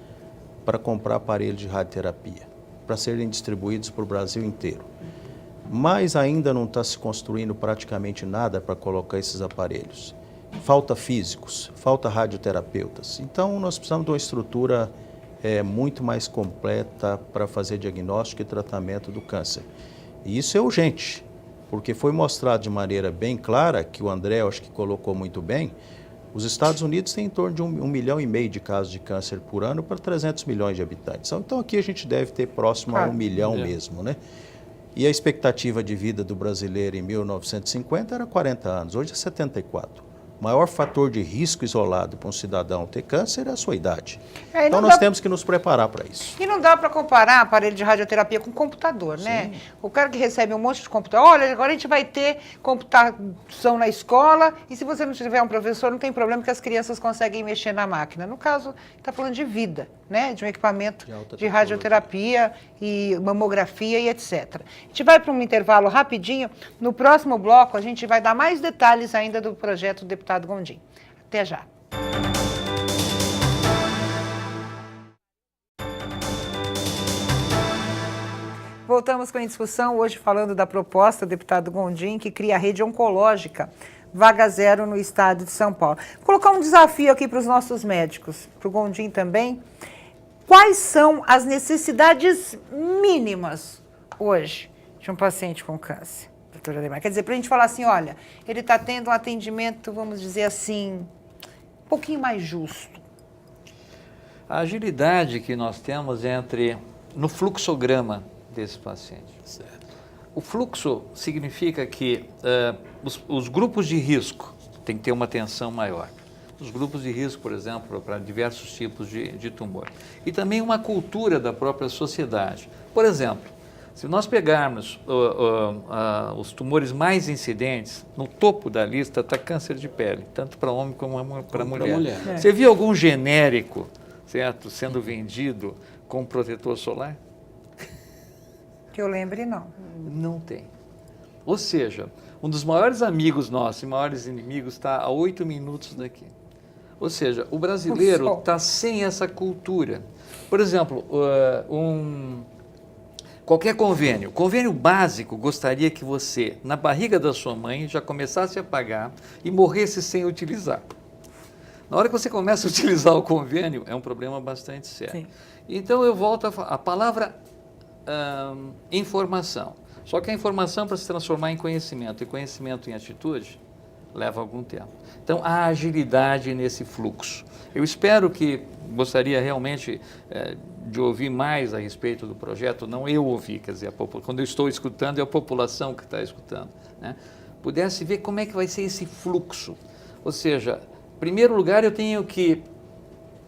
Speaker 4: para comprar aparelhos de radioterapia, para serem distribuídos para o Brasil inteiro. Mas ainda não está se construindo praticamente nada para colocar esses aparelhos. Falta físicos, falta radioterapeutas. Então, nós precisamos de uma estrutura muito mais completa para fazer diagnóstico e tratamento do câncer. E isso é urgente, porque foi mostrado de maneira bem clara, que o André, acho que colocou muito bem, os Estados Unidos têm em torno de 1,5 milhão de casos de câncer por ano para 300 milhões de habitantes. Então, aqui a gente deve ter próximo a 1 milhão mesmo, né? E a expectativa de vida do brasileiro em 1950 era 40 anos, hoje é 74. O maior fator de risco isolado para um cidadão ter câncer é a sua idade. Então nós temos que nos preparar para isso.
Speaker 1: E não dá para comparar aparelho de radioterapia com computador, né? O cara que recebe um monte de computador, olha, agora a gente vai ter computação na escola e se você não tiver um professor, não tem problema que as crianças conseguem mexer na máquina. No caso, está falando de vida, né? De um equipamento de radioterapia e mamografia e etc. A gente vai para um intervalo rapidinho. No próximo bloco, a gente vai dar mais detalhes ainda do projeto do deputado Gondim. Até já. Voltamos com a discussão, hoje falando da proposta do deputado Gondim, que cria a rede oncológica Vaga Zero no estado de São Paulo. Vou colocar um desafio aqui para os nossos médicos, para o Gondim também. Quais são as necessidades mínimas hoje de um paciente com câncer, doutora Ademar? Quer dizer, para a gente falar assim, olha, ele está tendo um atendimento, vamos dizer assim, um pouquinho mais justo.
Speaker 3: A agilidade que nós temos no fluxograma desse paciente.
Speaker 2: Certo.
Speaker 3: O fluxo significa que os grupos de risco têm que ter uma atenção maior. Os grupos de risco, por exemplo, para diversos tipos de tumor. E também uma cultura da própria sociedade. Por exemplo, se nós pegarmos os tumores mais incidentes, no topo da lista está câncer de pele, tanto para homem como para mulher. Você viu algum genérico, certo, sendo vendido com protetor solar?
Speaker 1: Que eu lembre, não.
Speaker 3: Não tem. Ou seja, um dos maiores amigos nossos e maiores inimigos está a 8 minutos daqui. Ou seja, o brasileiro está sem essa cultura. Por exemplo, qualquer convênio básico gostaria que você, na barriga da sua mãe, já começasse a pagar e morresse sem utilizar. Na hora que você começa a utilizar o convênio, é um problema bastante sério.
Speaker 1: Sim.
Speaker 3: Então eu volto a palavra informação. Só que a informação para se transformar em conhecimento e conhecimento em atitude leva algum tempo. Então a agilidade nesse fluxo. Eu espero gostaria realmente de ouvir mais a respeito do projeto, não eu ouvir, quer dizer, quando eu estou escutando é a população que está escutando, né? Pudesse ver como é que vai ser esse fluxo. Ou seja, em primeiro lugar eu tenho que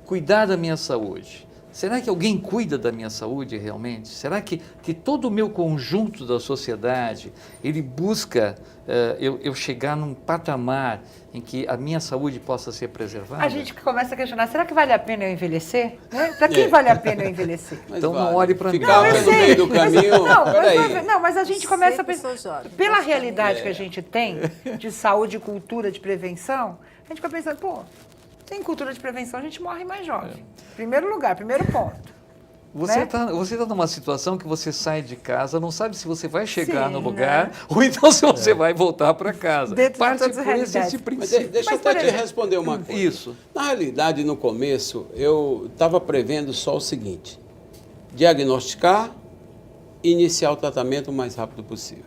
Speaker 3: cuidar da minha saúde. Será que alguém cuida da minha saúde realmente? Será que todo o meu conjunto da sociedade, ele busca eu chegar num patamar em que a minha saúde possa ser preservada?
Speaker 1: A gente começa a questionar, será que vale a pena eu envelhecer? Para quem vale a pena eu envelhecer?
Speaker 2: Mas
Speaker 3: Então não
Speaker 2: vale.
Speaker 3: olhe para mim.
Speaker 2: Ficar no meio do caminho, peraí.
Speaker 1: Não, mas a gente começa a
Speaker 5: Sempre
Speaker 1: pensar,
Speaker 5: sou jovem,
Speaker 1: pela
Speaker 5: praticamente.
Speaker 1: realidade que a gente tem, de saúde, cultura, de prevenção, a gente fica pensando, pô, sem cultura de prevenção a gente morre mais jovem. Primeiro lugar, primeiro ponto.
Speaker 3: Você
Speaker 1: né?
Speaker 3: está numa situação que você sai de casa, não sabe se você vai chegar
Speaker 1: Sim,
Speaker 3: no lugar
Speaker 1: né?
Speaker 3: ou então se você vai voltar para casa.
Speaker 1: Dentro de
Speaker 3: Parte
Speaker 1: todas as
Speaker 3: por esse
Speaker 1: realidades.
Speaker 2: Mas
Speaker 3: princípio.
Speaker 2: deixa eu
Speaker 1: Mas, por
Speaker 2: até te
Speaker 1: exemplo,
Speaker 2: responder uma coisa.
Speaker 3: Isso.
Speaker 2: Na realidade, no começo, eu estava prevendo só o seguinte: diagnosticar e iniciar o tratamento o mais rápido possível.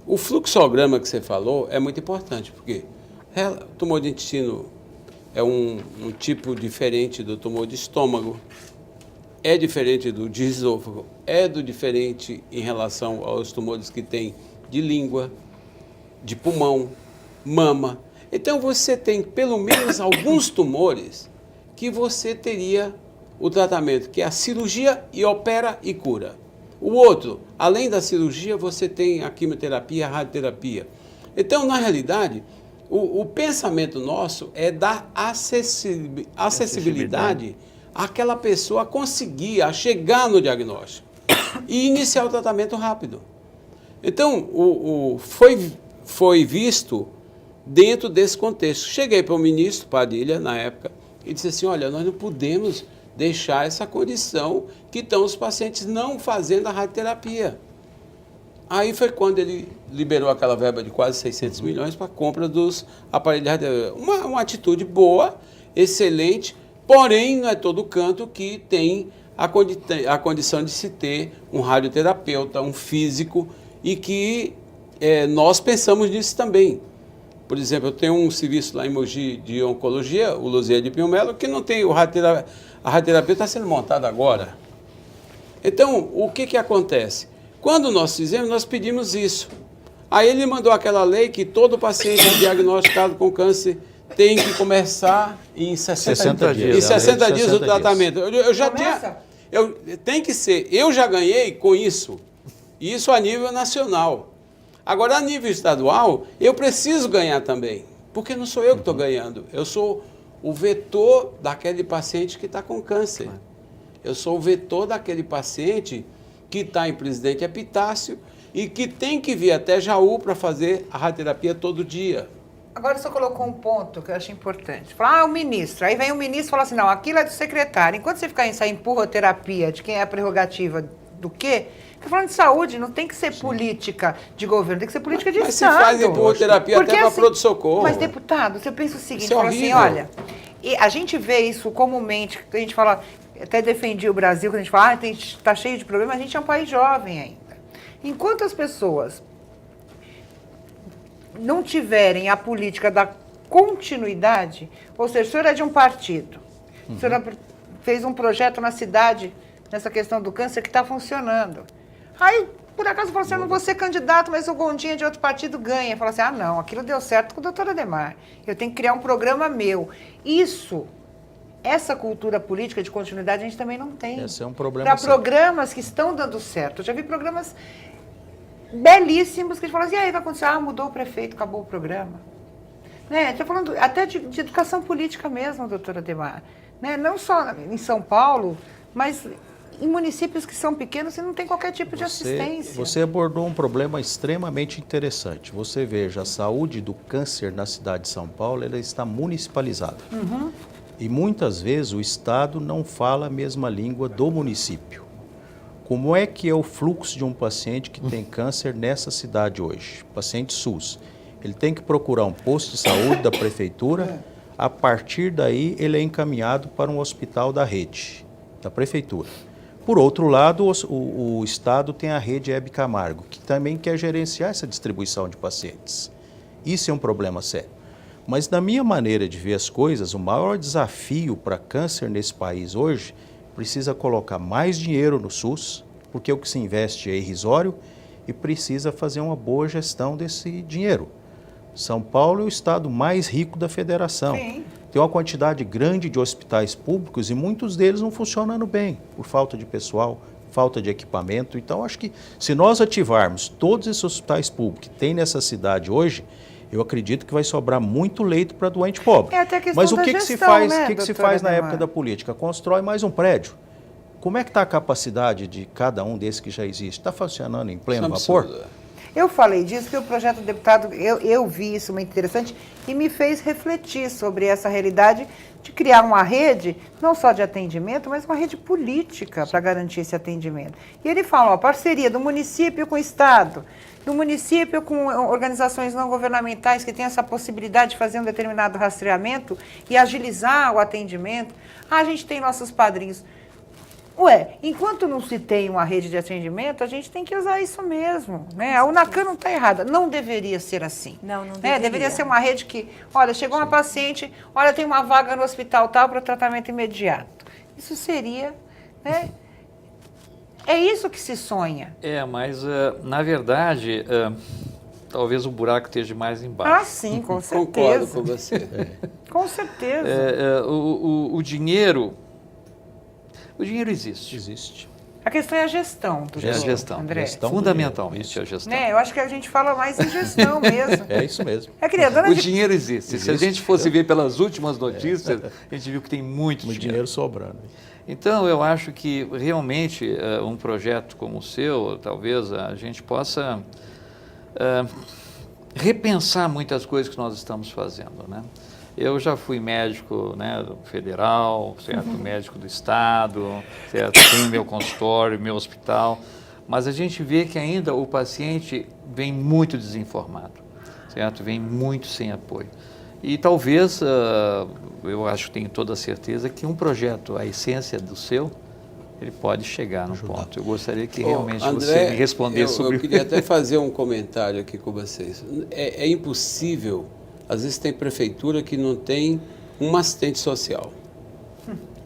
Speaker 2: O fluxograma que você falou é muito importante, porque o tumor de intestino é um tipo diferente do tumor de estômago, é diferente do de esôfago, diferente em relação aos tumores que tem de língua, de pulmão, mama. Então você tem pelo menos alguns tumores que você teria o tratamento, que é a cirurgia e opera e cura. O outro, além da cirurgia, você tem a quimioterapia, a radioterapia. Então, na realidade, o pensamento nosso é dar acessibilidade àquela pessoa a conseguir, a chegar no diagnóstico e iniciar o tratamento rápido. Então, foi visto dentro desse contexto. Cheguei para o ministro Padilha, na época, e disse assim, olha, nós não podemos deixar essa condição que estão os pacientes não fazendo a radioterapia. Aí foi quando ele liberou aquela verba de quase 600 milhões para a compra dos aparelhos de radioterapia. Uma atitude boa, excelente, porém não é todo canto que tem a condição de se ter um radioterapeuta, um físico, e que nós pensamos nisso também. Por exemplo, eu tenho um serviço lá em Mogi de oncologia, o Luzia de Pinho Melo, que não tem a radioterapia está sendo montada agora. Então, o que acontece? Quando nós fizemos, nós pedimos isso. Aí ele mandou aquela lei que todo paciente diagnosticado com câncer tem que começar em 60 dias. Em 60 dias o tratamento. Eu já tinha... Tem que ser. Eu já ganhei com isso. Isso a nível nacional. Agora, a nível estadual, eu preciso ganhar também. Porque não sou eu que estou ganhando. Eu sou o vetor daquele paciente que está com câncer. Eu sou o vetor daquele paciente que está em Presidente Epitácio e que tem que vir até Jaú para fazer a radioterapia todo dia.
Speaker 1: Agora você colocou um ponto que eu acho importante. Fala, o ministro. Aí vem o ministro e fala assim, não, aquilo é do secretário. Enquanto você ficar nessa empurroterapia de quem é a prerrogativa do quê? Está falando de saúde, não tem que ser política de governo, tem que ser política de
Speaker 2: Mas
Speaker 1: Estado.
Speaker 2: se faz empurroterapia até para pronto-socorro.
Speaker 1: Mas, deputado, você pensa o seguinte,
Speaker 2: Isso é
Speaker 1: fala assim,
Speaker 2: horrível.
Speaker 1: olha, e a gente vê isso comumente, a gente fala, até defendi o Brasil, quando a gente fala, está cheio de problemas, a gente é um país jovem ainda. Enquanto as pessoas não tiverem a política da continuidade, ou seja, o senhor é de um partido, o senhor fez um projeto na cidade, nessa questão do câncer, que está funcionando. Aí, por acaso, fala assim, eu não vou ser candidato, mas o Gondinha de outro partido ganha. Fala assim, não, aquilo deu certo com o doutor Ademar. Eu tenho que criar um programa meu. Essa cultura política de continuidade a gente também não tem.
Speaker 4: Esse é um problema
Speaker 1: Para
Speaker 4: sério.
Speaker 1: programas que estão dando certo. Eu já vi programas belíssimos que a gente fala assim, aí vai acontecer, mudou o prefeito, acabou o programa. Né? Estou falando até de educação política mesmo, doutora Ademar. Né? Não só em São Paulo, mas em municípios que são pequenos e não tem qualquer tipo de assistência.
Speaker 4: Você abordou um problema extremamente interessante. Você veja, a saúde do câncer na cidade de São Paulo, ela está municipalizada. E muitas vezes o Estado não fala a mesma língua do município. Como é que é o fluxo de um paciente que tem câncer nessa cidade hoje? Paciente SUS. Ele tem que procurar um posto de saúde da prefeitura, a partir daí ele é encaminhado para um hospital da rede, da prefeitura. Por outro lado, o Estado tem a rede Hebe Camargo, que também quer gerenciar essa distribuição de pacientes. Isso é um problema sério. Mas, na minha maneira de ver as coisas, o maior desafio para câncer nesse país hoje precisa colocar mais dinheiro no SUS, porque o que se investe é irrisório, e precisa fazer uma boa gestão desse dinheiro. São Paulo é o estado mais rico da federação.
Speaker 1: Sim.
Speaker 4: tem uma quantidade grande de hospitais públicos e muitos deles não funcionando bem, por falta de pessoal, falta de equipamento. Então, acho que se nós ativarmos todos esses hospitais públicos que tem nessa cidade hoje, eu acredito que vai sobrar muito leito para doente pobre.
Speaker 1: É até a questão
Speaker 4: Mas o
Speaker 1: da
Speaker 4: que,
Speaker 1: gestão,
Speaker 4: que se faz,
Speaker 1: né,
Speaker 4: que se
Speaker 1: doutora
Speaker 4: faz na
Speaker 1: Ademar?
Speaker 4: época da política? Constrói mais um prédio. Como é que está a capacidade de cada um desses que já existe? Está funcionando em pleno
Speaker 2: Isso é um
Speaker 4: vapor?
Speaker 2: absurdo.
Speaker 1: Eu falei disso porque o projeto do deputado, eu vi isso muito interessante e me fez refletir sobre essa realidade de criar uma rede, não só de atendimento, mas uma rede política para garantir esse atendimento. E ele fala, ó, parceria do município com o Estado, do município com organizações não governamentais que têm essa possibilidade de fazer um determinado rastreamento e agilizar o atendimento. Ah, a gente tem nossos padrinhos. Ué, enquanto não se tem uma rede de atendimento, a gente tem que usar isso mesmo, né? A Unacan não está errada, não deveria ser assim.
Speaker 5: Não
Speaker 1: Né?
Speaker 5: deveria.
Speaker 1: Deveria ser uma rede que, olha, chegou uma paciente, olha, tem uma vaga no hospital tal para tratamento imediato. Isso seria, né? É isso que se sonha.
Speaker 3: Mas na verdade, talvez o buraco esteja mais embaixo.
Speaker 1: Ah, sim, com
Speaker 2: Concordo
Speaker 1: certeza.
Speaker 2: com você.
Speaker 1: Com certeza.
Speaker 3: O dinheiro existe.
Speaker 4: Existe.
Speaker 1: A questão é a gestão,
Speaker 3: É a gestão.
Speaker 1: André.
Speaker 4: Gestão do
Speaker 3: Fundamentalmente
Speaker 4: dinheiro.
Speaker 3: a gestão.
Speaker 1: Né? Eu acho que a gente fala mais em gestão mesmo.
Speaker 4: É isso mesmo.
Speaker 1: É, querida, dona
Speaker 3: O
Speaker 1: de...
Speaker 3: dinheiro existe. Se a gente fosse ver pelas últimas notícias, a gente viu que tem muito
Speaker 4: Muito
Speaker 3: dinheiro.
Speaker 4: dinheiro sobrando.
Speaker 3: Então, eu acho que realmente um projeto como o seu, talvez a gente possa repensar muitas coisas que nós estamos fazendo, né? Eu já fui médico, né, federal, certo? Médico do estado, certo? Tenho meu consultório, meu hospital, mas a gente vê que ainda o paciente vem muito desinformado, certo? Vem muito sem apoio. E talvez, eu acho que tenho toda a certeza que um projeto, a essência do seu, ele pode chegar no ponto. Eu gostaria que realmente
Speaker 2: André,
Speaker 3: você me respondesse sobre
Speaker 2: Eu queria até fazer um comentário aqui com vocês. É impossível, às vezes tem prefeitura que não tem um assistente social.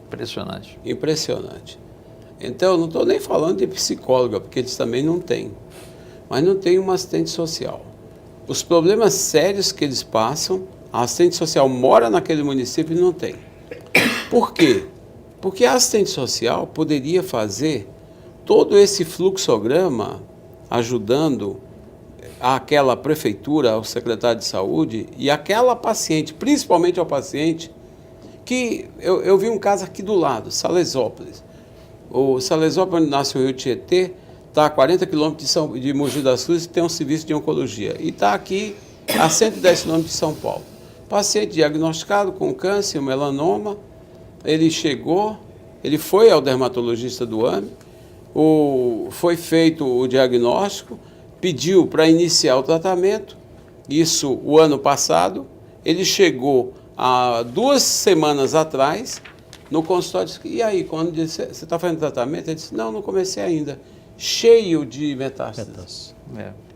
Speaker 3: Impressionante.
Speaker 2: Impressionante. Então, eu não estou nem falando de psicóloga, porque eles também não têm. Mas não tem uma assistente social. Os problemas sérios que eles passam, a assistente social mora naquele município e não tem. Por quê? Porque a assistente social poderia fazer todo esse fluxograma ajudando aquela prefeitura, ao secretário de saúde e aquela paciente, principalmente ao paciente, que eu vi um caso aqui do lado, Salesópolis. O Salesópolis nasce o Rio Tietê, está a 40 quilômetros de Mogi das Cruzes e tem um serviço de oncologia. E está aqui a 110 quilômetros de São Paulo. Paciente diagnosticado com câncer, melanoma, ele chegou, ele foi ao dermatologista do AME, foi feito o diagnóstico, pediu para iniciar o tratamento, isso o ano passado, ele chegou há 2 semanas atrás no consultório, disse, e aí, quando disse, você está fazendo tratamento? Ele disse, não comecei ainda, cheio de metástases.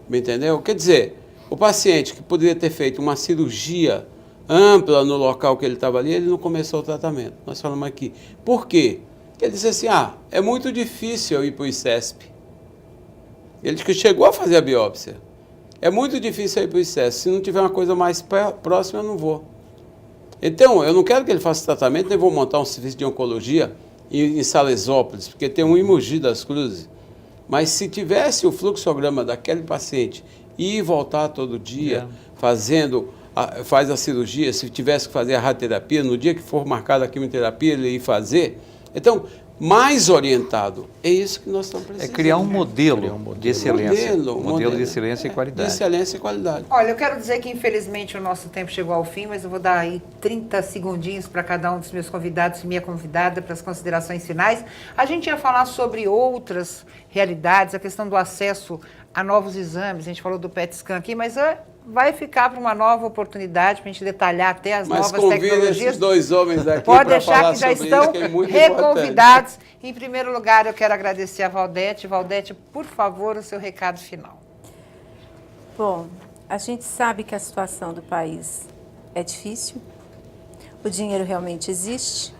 Speaker 2: Me entendeu? Quer dizer, o paciente que poderia ter feito uma cirurgia ampla no local que ele estava ali, ele não começou o tratamento. Nós falamos aqui. Por quê? Ele disse assim, é muito difícil eu ir para o ICESP. Ele disse que chegou a fazer a biópsia. É muito difícil eu ir para o ICESP. Se não tiver uma coisa mais próxima, eu não vou. Então, eu não quero que ele faça tratamento, nem vou montar um serviço de oncologia em Salesópolis, porque tem um em Mogi das Cruzes. Mas se tivesse o fluxograma daquele paciente ir e voltar todo dia, faz a cirurgia, se tivesse que fazer a radioterapia, no dia que for marcada a quimioterapia, ele ir fazer. Então, mais orientado. É isso que nós estamos precisando.
Speaker 3: É criar um modelo de excelência.
Speaker 2: Modelo
Speaker 3: De excelência e qualidade.
Speaker 2: De excelência e qualidade.
Speaker 1: Olha, eu quero dizer que infelizmente o nosso tempo chegou ao fim, mas eu vou dar aí 30 segundinhos para cada um dos meus convidados e minha convidada para as considerações finais. A gente ia falar sobre outras realidades, a questão do acesso a novos exames, a gente falou do PET scan aqui, mas vai ficar para uma nova oportunidade para a gente detalhar até as novas tecnologias.
Speaker 2: Mas esses 2 homens aqui
Speaker 1: pode
Speaker 2: para
Speaker 1: deixar
Speaker 2: falar
Speaker 1: que já
Speaker 2: sobre
Speaker 1: estão
Speaker 2: isso, que é muito
Speaker 1: reconvidados.
Speaker 2: importante.
Speaker 1: Em primeiro lugar, eu quero agradecer a Valdete. Valdete, por favor, o seu recado final.
Speaker 5: Bom, a gente sabe que a situação do país é difícil. O dinheiro realmente existe.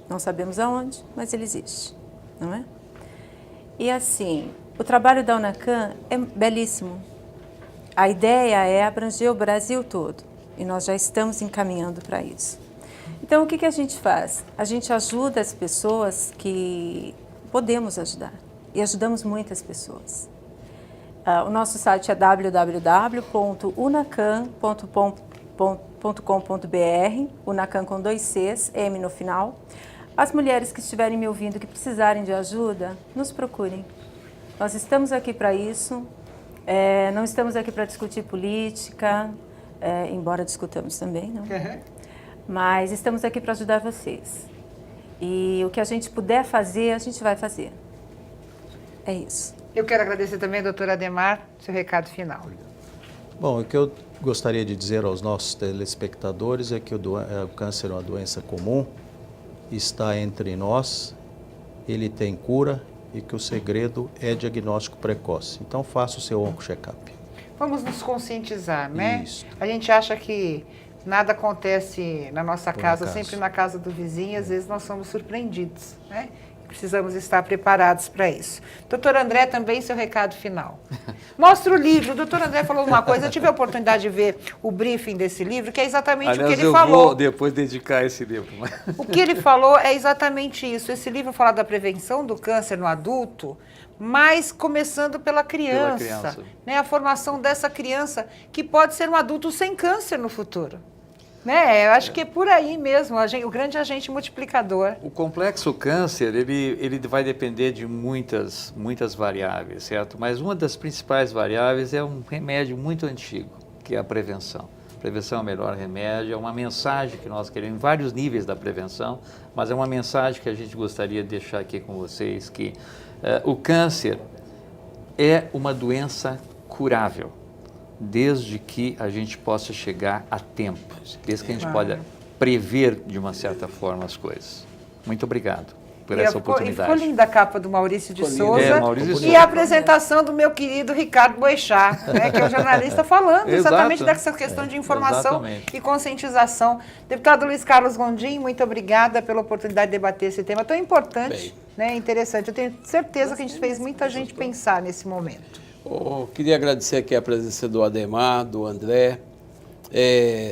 Speaker 5: Não sabemos aonde, mas ele existe, não é? E assim, o trabalho da Unacan é belíssimo. A ideia é abranger o Brasil todo e nós já estamos encaminhando para isso. Então, o que a gente faz? A gente ajuda as pessoas que podemos ajudar. E ajudamos muitas pessoas. O nosso site é www.unacan.com.br, Unacan com 2 Cs, M no final. As mulheres que estiverem me ouvindo, que precisarem de ajuda, nos procurem. Nós estamos aqui para isso. Não estamos aqui para discutir política, embora discutamos também, não? Mas estamos aqui para ajudar vocês. E o que a gente puder fazer, a gente vai fazer. É isso.
Speaker 1: Eu quero agradecer também, doutor Adhemar, seu recado final.
Speaker 4: Bom, o que eu gostaria de dizer aos nossos telespectadores é que o câncer é uma doença comum, está entre nós, ele tem cura e que o segredo é diagnóstico precoce. Então faça o seu onco-check-up.
Speaker 1: Vamos nos conscientizar, né?
Speaker 4: Isso.
Speaker 1: A gente acha que nada acontece na nossa casa,
Speaker 4: acaso.
Speaker 1: sempre na casa do vizinho, às vezes nós somos surpreendidos, né? Precisamos estar preparados para isso. Doutor André, também seu recado final. Mostra o livro. O doutor André falou uma coisa, eu tive a oportunidade de ver o briefing desse livro, que é exatamente
Speaker 3: Aliás,
Speaker 1: o que ele
Speaker 3: eu
Speaker 1: falou.
Speaker 3: vou depois dedicar esse livro.
Speaker 1: O que ele falou é exatamente isso. Esse livro fala da prevenção do câncer no adulto, mas começando pela criança. Né? A formação dessa criança que pode ser um adulto sem câncer no futuro. Né? Eu acho que é por aí mesmo, o grande agente multiplicador.
Speaker 3: O complexo câncer, ele vai depender de muitas variáveis, certo? Mas uma das principais variáveis é um remédio muito antigo, que é a prevenção. Prevenção é o melhor remédio, é uma mensagem que nós queremos, em vários níveis da prevenção, mas é uma mensagem que a gente gostaria de deixar aqui com vocês, que o câncer é uma doença curável, desde que a gente possa chegar a tempo, desde que a gente pode prever de uma certa forma as coisas. Muito obrigado por essa oportunidade.
Speaker 1: E ficou linda a capa do Maurício de Souza
Speaker 3: Maurício
Speaker 1: e a apresentação do meu querido Ricardo Boechat, né, que é o jornalista falando exatamente dessa questão de informação e conscientização. Deputado Luiz Carlos Gondim, muito obrigada pela oportunidade de debater esse tema tão importante, né, interessante. Eu tenho certeza que a gente fez muita gente pensar nesse momento.
Speaker 2: Queria agradecer aqui a presença do Adhemar, do André,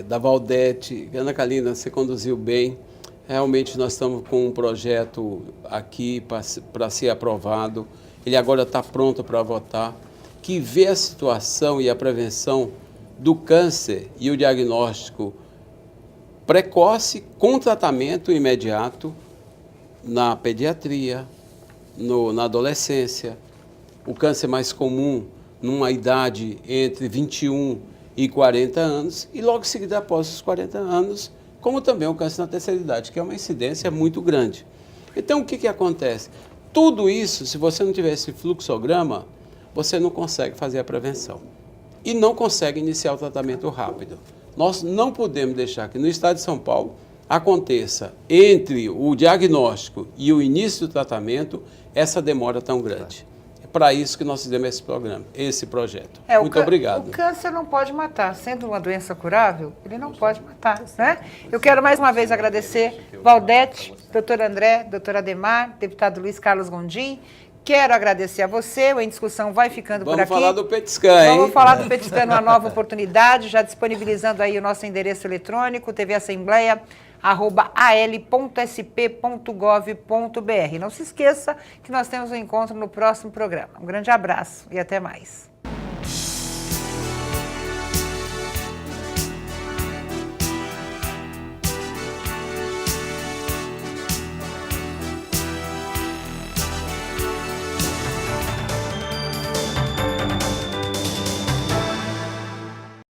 Speaker 2: da Valdete. Ana Kalina, você conduziu bem. Realmente nós estamos com um projeto aqui para ser aprovado. Ele agora está pronto para votar, que vê a situação e a prevenção do câncer e o diagnóstico precoce com tratamento imediato na pediatria, na adolescência. O câncer mais comum numa idade entre 21 e 40 anos e logo em seguida após os 40 anos, como também o câncer na terceira idade, que é uma incidência muito grande. Então, o que acontece? Tudo isso, se você não tiver esse fluxograma, você não consegue fazer a prevenção e não consegue iniciar o tratamento rápido. Nós não podemos deixar que no estado de São Paulo aconteça entre o diagnóstico e o início do tratamento essa demora tão grande. Para isso que nós fizemos esse programa, esse projeto. Muito obrigado.
Speaker 1: O câncer não pode matar. Sendo uma doença curável, ele não pode matar, né? Eu quero mais uma vez agradecer Valdete, doutor André, doutor Adhemar, deputado Luiz Carlos Gondim. Quero agradecer a você, o Em Discussão vai ficando por aqui.
Speaker 2: Vamos falar do Petiscan, hein?
Speaker 1: Vamos falar do Petiscan numa nova oportunidade, já disponibilizando aí o nosso endereço eletrônico, tvassembleia@al.sp.gov.br. Não se esqueça que nós temos um encontro no próximo programa. Um grande abraço e até mais.